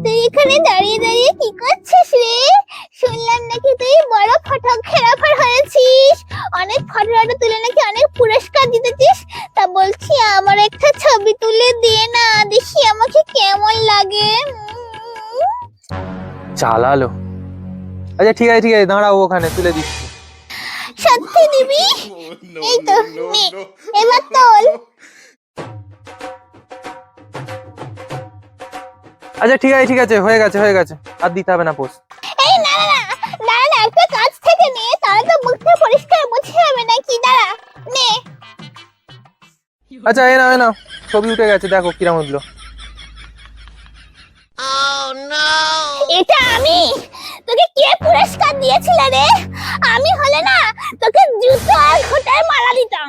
তুই এখানে দাঁড়িয়ে দাঁড়িয়ে কি করছিস রে? শুনলাম নাকি তুই বড় ফটোগ্রাফার হয়েছিস, অনেক ফটো তুলে নাকি অনেক পুরস্কার জিতেছিস। তা বলছি আমার একটা ছবি তুলে দে না, দেখি আমাকে কেমন লাগে। চালালো। আচ্ছা ঠিক আছে ঠিক আছে, দাঁড়াও, ওখানে তুলে দিচ্ছি। সত্যি দিবি? এই তো নে, এবার তোল। আচ্ছা ঠিক আছে, হয়ে গেছে হয়ে গেছে, আর দিতে হবে না পোজ। এই না না না, দাঁড়া না, একটা কাজ থেকে নে, তাহলে তো মুখটা পরিষ্কার মুছে যাবে নাকি। দাঁড়া, নে। আচ্ছা এ নাও ছবি উঠে গেছে, দেখো কিরম উঠলো। এটা আমি? তোকে কে পুরস্কার দিয়েছিল রে? আমি হলে না তোকে জুতো আর ঘোটায় মারা দিতাম।